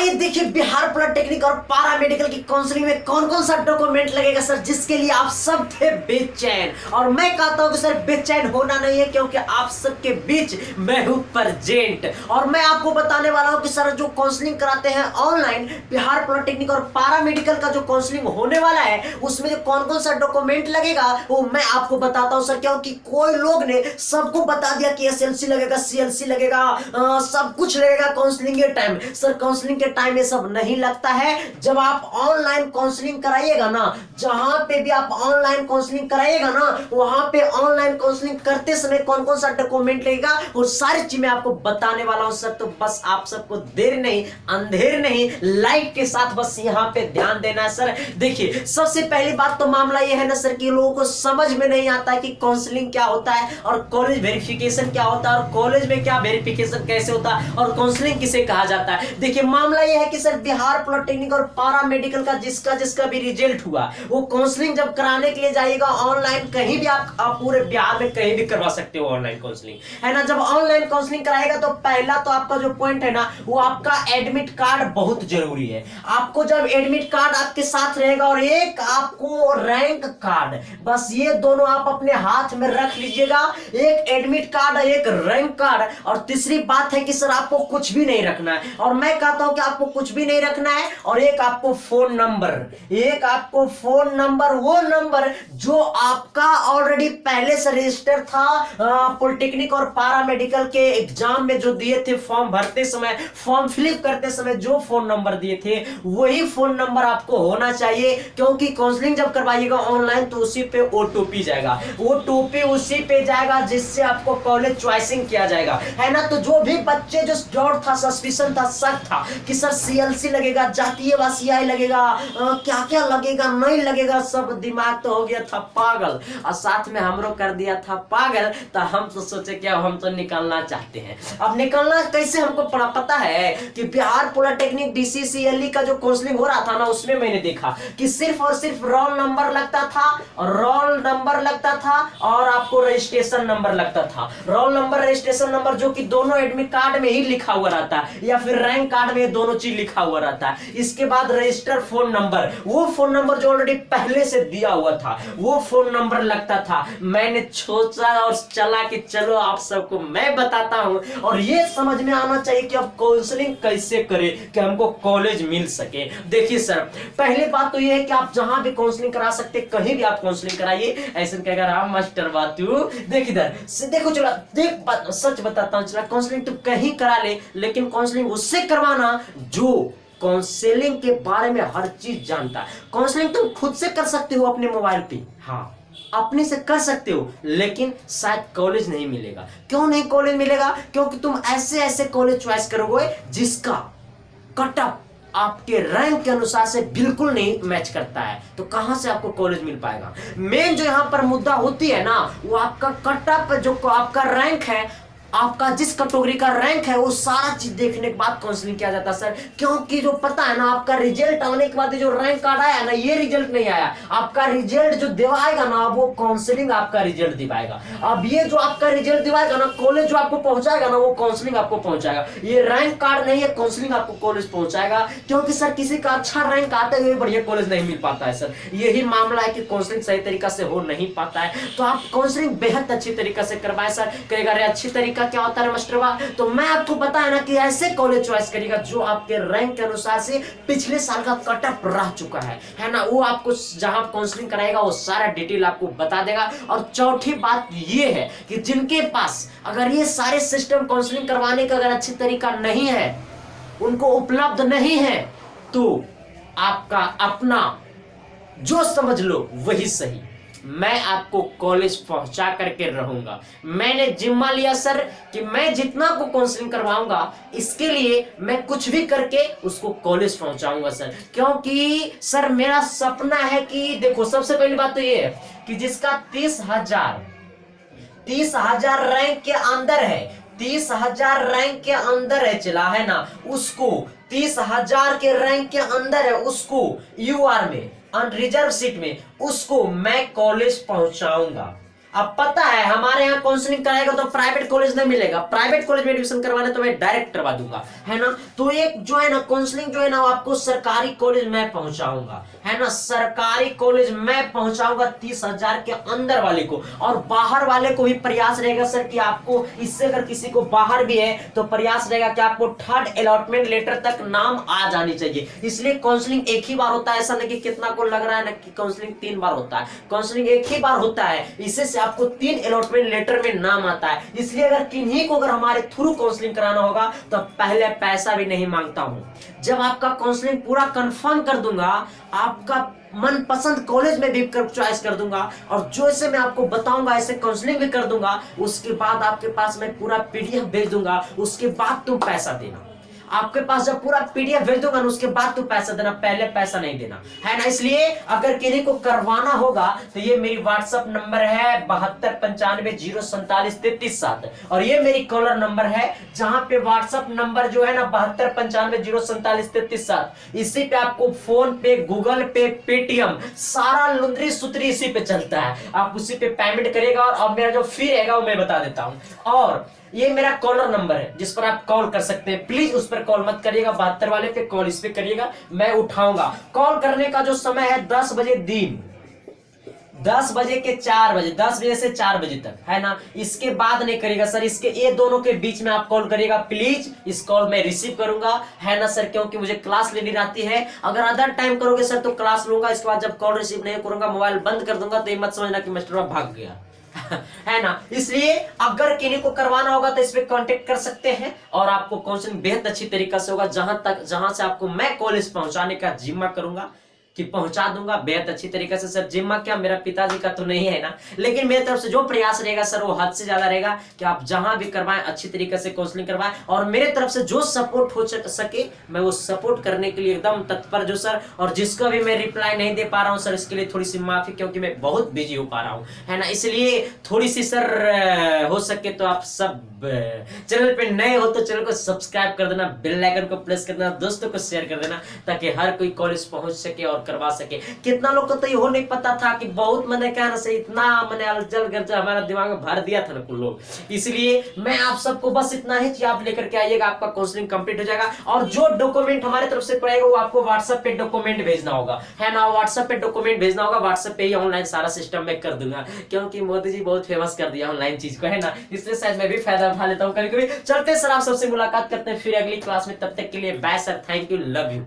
आइए देखिए बिहार पॉलिटेक्निक और पारा मेडिकल की काउंसलिंग में कौन कौन सा डॉक्यूमेंट लगेगा सर, जिसके लिए आप सब थे बेचैन। और मैं कहता हूं कि सर बेचैन होना नहीं है, क्योंकि आप सबके बीच मैं हूं प्रेजेंट। और मैं आपको बताने वाला हूं कि सर जो काउंसलिंग कराते हैं ऑनलाइन बिहार पॉलिटेक्निक और पारा मेडिकल का जो काउंसलिंग होने वाला है उसमें जो कौन कौन सा डॉक्यूमेंट लगेगा वो मैं आपको बताता हूं सर। क्योंकि कोई लोग ने सबको बता दिया कि एसएलसी लगेगा, सीएलसी लगेगा, सब कुछ लगेगा काउंसलिंग के टाइम। सर काउंसलिंग के टाइम ये सब नहीं लगता है। जब आप ऑनलाइन काउंसलिंग कराइएगा ना, जहां पे भी आप ऑनलाइन काउंसलिंग कराइएगा ना, वहां पे ऑनलाइन काउंसलिंग करते समय कौन कौन सा डॉक्यूमेंट लगेगा वो सारी चीज मैं आपको बताने वाला हूं सर। तो बस आप सबको देर नहीं अंधेर नहीं, लाइट के साथ बस यहां पे ध्यान देना है सर। देखिए सबसे पहली बात तो मामला ये है ना सर कि लोगों को समझ में नहीं आता है कि काउंसलिंग क्या होता है और कॉलेज वेरिफिकेशन क्या होता है और कॉलेज में क्या वेरिफिकेशन कैसे होता है और काउंसलिंग किसे कहा जाता है। देखिए मामला यह है कि सर बिहार पॉलिटेक्निक और पारा मेडिकल का जिसका भी रिजल्ट हुआ वो काउंसलिंग जब कराने के लिए जाइएगा ऑनलाइन, कहीं भी आप पूरे बिहार में कहीं भी करवा सकते हो ऑनलाइन काउंसलिंग, है ना। जब ऑनलाइन काउंसलिंग कराएगा तो पहला तो आपका जो पॉइंट है ना वो आपका एडमिट कार्ड बहुत जरूरी है। आपको जब एडमिट कार्ड आपके साथ रहेगा और एक आपको रैंक कार्ड, बस ये दोनों आप अपने हाथ में रख लीजिएगा, एक एडमिट कार्ड और एक रैंक कार्ड। और तीसरी बात है कि सर आपको कुछ भी नहीं रखना है, और मैं कहता हूं कि आपको कुछ भी नहीं रखना है। और एक आपको फोन नंबर, एक आपको फोन नंबर, वो नंबर जो आपका ऑलरेडी पहले से रजिस्टर था पॉलिटेक्निक और पारा मेडिकल के एग्जाम में जो दिए थे, फॉर्म भरते समय, फॉर्म फिलअप करते समय जो फोन नंबर दिए थे वही फोन नंबर आपको होना चाहिए। क्योंकि काउंसलिंग जब करवाइएगा ऑनलाइन तो उसी पे ओटीपी जाएगा, ओटीपी उसी पे जाएगा जिससे आपको कॉलेज चॉइसिंग किया जाएगा, है ना। तो जो भी बच्चे जो डाउट था, सस्पिशन था, शक था कि सर सीएलसी लगेगा, जातीय व सीआई लगेगा, क्या क्या लगेगा नहीं लगेगा, सब दिमाग तो हो गया था पागल और साथ में हमरो कर दिया था पागल। तो हम तो सोचे कि अब हम तो निकलना चाहते हैं। अब निकलना कैसे हमको पता है कि बिहार पॉलिटेक्निक डीसीसीएलई का जो काउंसलिंग हो रहा था ना उसमें मैंने देखा कि सिर्फ और सिर्फ रोल नंबर लगता था, रोल नंबर लगता था और आपको रजिस्ट्रेशन नंबर लगता था। रोल नंबर रजिस्ट्रेशन नंबर जो कि दोनों एडमिट कार्ड में ही लिखा हुआ रहता है या फिर रैंक कार्ड में दोनों चीज लिखा हुआ रहता है। इसके बाद रजिस्टर फोन नंबर, वो फोन नंबर जो ऑलरेडी पहले से दिया हुआ था वो फोन नंबर लगता था। मैंने सोचा और चला कि चलो आप सबको मैं बताता हूं और ये समझ में आना चाहिए कि अब काउंसलिंग कैसे करें कि हमको कॉलेज मिल सके। देखिए सर पहली बात तो ये है कि आप जहां भी काउंसलिंग करा सकते, कहीं भी आप काउंसलिंग कराइए। ऐसे कहेगा राम मास्टर बातू देख इधर से, देखो चला देख सच बताता हूं, चला काउंसलिंग तो कहीं करा ले, लेकिन काउंसलिंग उससे करवाना जो काउंसलिंग के बारे में हर चीज जानता है। काउंसलिंग तुम खुद से कर सकते हो अपने मोबाइल पे, हाँ अपने से कर सकते हो, लेकिन शायद कॉलेज नहीं मिलेगा। क्यों नहीं कॉलेज मिलेगा? क्योंकि तुम ऐसे ऐसे कॉलेज चॉइस करोगे जिसका कट ऑफ आपके रैंक के अनुसार से बिल्कुल नहीं मैच करता है। तो कहां से आपको कॉलेज मिल पाएगा? मेन जो यहां पर मुद्दा होती है ना वो आपका कट ऑफ, जो आपका रैंक है, आपका जिस कैटेगरी का रैंक है वो सारा चीज देखने के बाद काउंसलिंग किया जाता है सर। क्योंकि जो पता है ना आपका रिजल्ट आने के बाद जो रैंक कार्ड आया ना, ये रिजल्ट नहीं आया, आपका रिजल्ट जो दिवाएगा ना वो काउंसलिंग आपका रिजल्ट दिवाएगा। अब ये जो आपका रिजल्ट दिवाएगा ना, कॉलेज जो आपको पहुंचाएगा ना वो काउंसलिंग आपको पहुंचाएगा। ये रैंक कार्ड नहीं है, काउंसलिंग आपको कॉलेज पहुंचाएगा। क्योंकि सर किसी का अच्छा रैंक आते हुए बढ़िया कॉलेज नहीं मिल पाता है सर। यही मामला है कि काउंसलिंग सही तरीका से हो नहीं पाता है। तो आप काउंसलिंग बेहद अच्छी तरीका से करवाए सर। कहेगा अरे अच्छी तरीका क्या होता है मास्टरवा? तो मैं आपको बताया ना कि ऐसे कॉलेज चॉइस करिएगा जो आपके रैंक के अनुसार से पिछले साल का कट ऑफ रह चुका है ना। वो आपको जहां काउंसलिंग कराएगा वो सारा डिटेल आपको बता देगा। और चौथी बात ये है कि जिनके पास अगर ये सारे सिस्टम काउंसलिंग करवाने का अगर अच्छी तरीका नहीं है, उनको उपलब्ध नहीं है, तो आपका अपना जो समझ लो वही सही। मैं आपको कॉलेज पहुंचा करके रहूंगा। मैंने जिम्मा लिया सर कि मैं जितना को काउंसलिंग करवाऊंगा इसके लिए मैं कुछ भी करके उसको कॉलेज पहुंचाऊंगा सर। क्योंकि सर मेरा सपना है कि देखो सबसे पहली बात तो ये है कि जिसका 30,000 रैंक के अंदर है, 30,000 रैंक के अंदर है चला है ना, उसको 30,000 के रैंक के अंदर है, उसको यूआर में रिजर्व सीट में उसको मैं कॉलेज पहुंचाऊंगा। अब पता है हमारे यहाँ काउंसलिंग कराएगा तो प्राइवेट कॉलेज नहीं मिलेगा, प्राइवेट कॉलेज में एडमिशन करवाने तो मैं डायरेक्ट करवा दूंगा, है ना। तो एक जो है ना काउंसलिंग जो है ना आपको सरकारी कॉलेज में पहुंचाऊंगा, है ना, सरकारी कॉलेज में पहुंचाऊंगा 30,000 के अंदर वाले को। और बाहर वाले को भी प्रयास रहेगा सर कि आपको इससे अगर किसी को बाहर भी है तो प्रयास रहेगा कि आपको 3rd अलॉटमेंट लेटर तक नाम आ जानी चाहिए। इसलिए काउंसलिंग एक ही बार होता है, ऐसा नहीं कि कितना को लग रहा है ना कि काउंसलिंग 3 बार होता है, काउंसलिंग एक ही बार होता है। इससे आपको 3 अलॉटमेंट लेटर में नाम आता है। इसलिए अगर किन्हीं को अगर हमारे थ्रू काउंसलिंग कराना होगा तो पहले पैसा भी नहीं मांगता हूं। जब आपका काउंसलिंग पूरा कंफर्म कर दूंगा, आपका मनपसंद कॉलेज में भी चॉइस कर दूंगा और जो इसे मैं आपको बताऊंगा ऐसे काउंसलिंग भी कर दूंगा, उसके बाद आपके पास मैं पूरा पीडीएफ भेज दूंगा, उसके बाद तुम पैसा देना। आपके पास जब पूरा पीडीएफ भेज दूंगा ना उसके बाद तू पैसा देना, पहले पैसा नहीं देना, है ना। इसलिए अगर किसी को करवाना होगा तो ये मेरी व्हाट्सएप नंबर है 7295074337 और ये मेरी कॉलर नंबर है, जहां पे व्हाट्सएप नंबर जो है ना 7295074337, इसी पे आपको फोन पे, गूगल पे, पेटीएम सारा लुंदरी सुतरी इसी पे चलता है। आप उसी पे पेमेंट करिएगा और मेरा जो फी रहेगा वो मैं बता देता हूं। और ये मेरा कॉलर नंबर है जिस पर आप कॉल कर सकते हैं, प्लीज उस पर कॉल मत करिएगा, 72 वाले पे कॉल इस पे करिएगा, मैं उठाऊंगा। कॉल करने का जो समय है 10 बजे दिन, 10 बजे के 4 बजे, 10 बजे से 4 बजे तक, है ना। इसके बाद नहीं करिएगा सर, इसके ये दोनों के बीच में आप कॉल करिएगा प्लीज। इस कॉल मैं रिसीव करूंगा, है ना सर, क्योंकि मुझे क्लास लेनी रहती है। अगर अदर टाइम करोगे सर तो क्लास लूंगा, इसके बाद जब कॉल रिसीव नहीं करूंगा मोबाइल बंद कर दूंगा, तो ये मत समझना कि मास्टर भाग गया है ना। इसलिए अगर किन्हीं को करवाना होगा तो इस पे कांटेक्ट कर सकते हैं और आपको काउंसलिंग बेहद अच्छी तरीके से होगा, जहां से आपको मैं कॉलेज पहुंचाने का जिम्मा करूंगा कि पहुंचा दूंगा बेहद अच्छी तरीके से। सर जिम्मा क्या मेरा पिताजी का तो नहीं है ना, लेकिन मेरी तरफ से जो प्रयास रहेगा सर वो हद से ज्यादा रहेगा कि आप जहां भी करवाएं अच्छी तरीके से काउंसलिंग करवाएं और मेरे तरफ से जो सपोर्ट हो सके मैं वो सपोर्ट करने के लिए एकदम तत्पर जो सर। और जिसका भी मैं रिप्लाई नहीं दे पा रहा हूं सर इसके लिए थोड़ी सी माफी, क्योंकि मैं बहुत बिजी हो पा रहा हूं, है ना। इसलिए थोड़ी सी सर हो सके तो आप सब चैनल पे नए हो तो चैनल को सब्सक्राइब कर देना, बेल आइकन को प्रेस कर देना, दोस्तों को शेयर कर देना ताकि हर कोई कॉलेज पहुंच सके और करवा सके। कितना लोग को तो ये हो नहीं पता था कि बहुत मैंने क्या ना से इतना मैंने अलजल गर्जा हमारा दिमाग में भर दिया था ना कुछ लोग। इसलिए मैं आप सबको बस इतना ही कि आप लेकर के आइएगा, आपका काउंसलिंग कंप्लीट हो जाएगा और जो डॉक्यूमेंट हमारे तरफ से पड़ेगा वो आपको व्हाट्सएप पे डॉक्यूमेंट भेजना होगा, है ना। व्हाट्सएप पे डॉक्यूमेंट भेजना होगा, व्हाट्सएप पे ही ऑनलाइन सारा सिस्टम मैं कर दूंगा, क्योंकि मोदी जी बहुत फेमस कर दिया ऑनलाइन चीज को, है ना। इसलिए शायद मैं भी फायदा उठा लेता हूँ कभी कभी। चलते सर आप सबसे मुलाकात करते हैं फिर अगली क्लास में, तब तक के लिए bye sir, thank you, love you.